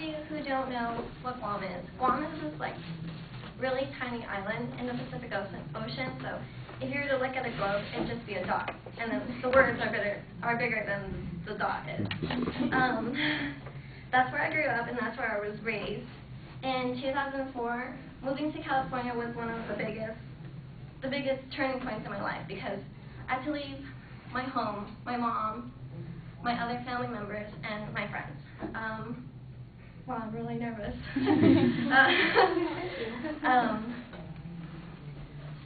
of you who don't know what Guam is this like really tiny island in the Pacific Ocean. So if you were to look at a globe, it'd just be a dot, and then the words are bigger than the dot is. That's where I grew up, and that's where I was raised. In 2004, moving to California was one of the biggest turning points in my life, because I had to leave my home, my mom, my other family members, and my friends. Wow, I'm really nervous.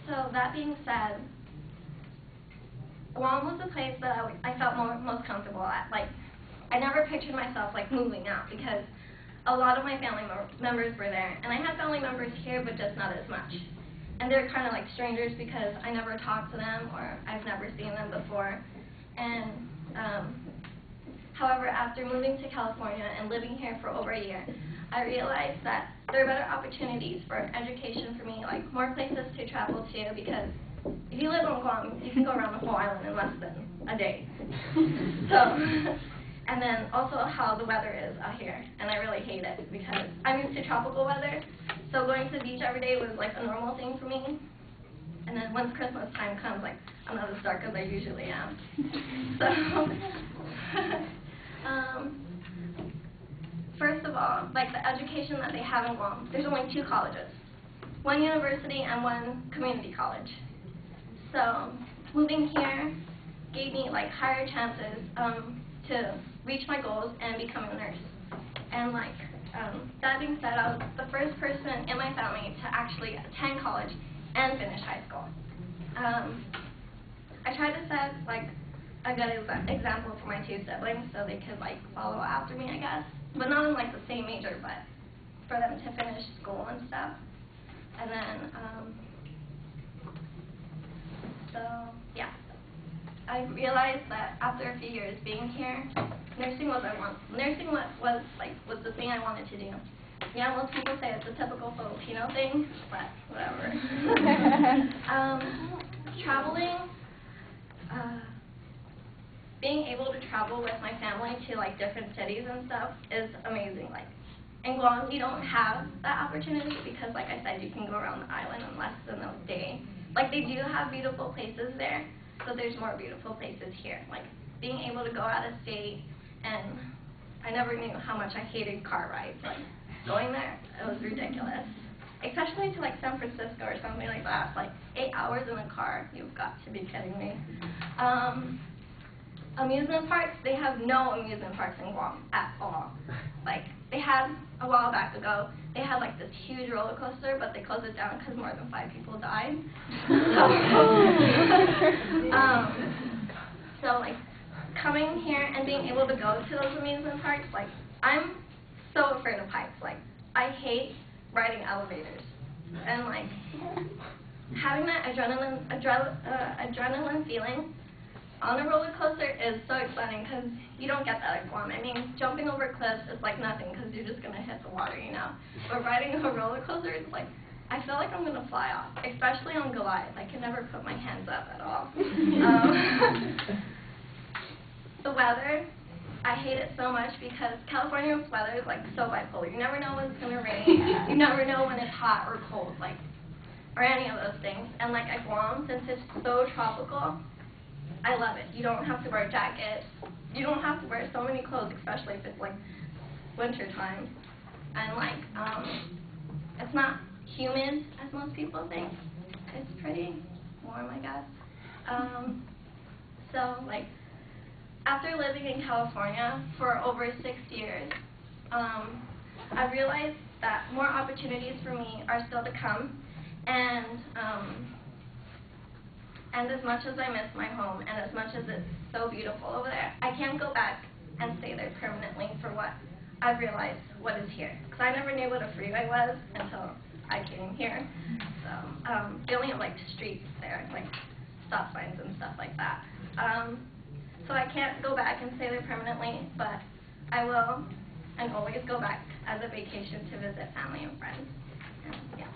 So that being said, Guam was the place that I felt most comfortable at. Like, I never pictured myself like moving out, because a lot of my family members were there, and I have family members here, but just not as much. And they're kind of like strangers because I never talked to them, or I've never seen them before. And however, after moving to California and living here for over a year, I realized that there are better opportunities for education for me, like more places to travel to, because if you live on Guam, you can go around the whole island in less than a day. So, and then also how the weather is out here, and I really hate it because I'm used to tropical weather, so going to the beach every day was like a normal thing for me. And then once Christmas time comes, like, I'm not as dark as I usually am. So, first of all, like the education that they have in Guam, there's only 2 colleges, one university and one community college. So moving here gave me like higher chances to reach my goals and become a nurse. And like that being said, I was the first person in my family to actually attend college and finish high school. I tried to set like a good example for my 2 siblings so they could like follow after me, I guess, but not in like the same major, but for them to finish school and stuff. And then so yeah, I realized that after a few years being here, nursing was was the thing I wanted to do. Yeah, most people say it's a typical Filipino thing, but whatever. Traveling, being able to travel with my family to like different cities and stuff is amazing. Like in Guam, you don't have that opportunity because, like I said, you can go around the island in less than a day. Like they do have beautiful places there, but there's more beautiful places here. Like being able to go out of state, and I never knew how much I hated car rides. Like going there, it was ridiculous. Especially to like San Francisco or something like that. Like 8 hours in a car, you've got to be kidding me. Amusement parks, they have no amusement parks in Guam at all. Like they had a while back ago, they had like this huge roller coaster, but they closed it down because more than 5 people died. So like coming here and being able to go to those amusement parks, like I'm so afraid of heights. Like I hate riding elevators, and like having that adrenaline feeling on a roller coaster is so exciting because you don't get that at Guam. I mean, jumping over cliffs is like nothing because you're just going to hit the water, you know. But riding a roller coaster, it's like, I feel like I'm going to fly off, especially on Goliath. I can never put my hands up at all. The weather, I hate it so much because California's weather is like so bipolar. You never know when it's going to rain. You never know when it's hot or cold, like, or any of those things. And like at Guam, since it's so tropical, I love it. You don't have to wear jackets. You don't have to wear so many clothes, especially if it's like winter time. And like, it's not humid as most people think. It's pretty warm, I guess. So like, after living in California for over 6 years, I realized that more opportunities for me are still to come. And as much as I miss my home, and as much as it's so beautiful over there, I can't go back and stay there permanently for what I've realized what is here. Because I never knew what a freeway was until I came here. So they only have like streets there, like stop signs and stuff like that. So I can't go back and stay there permanently, but I will and always go back as a vacation to visit family and friends. And, yeah.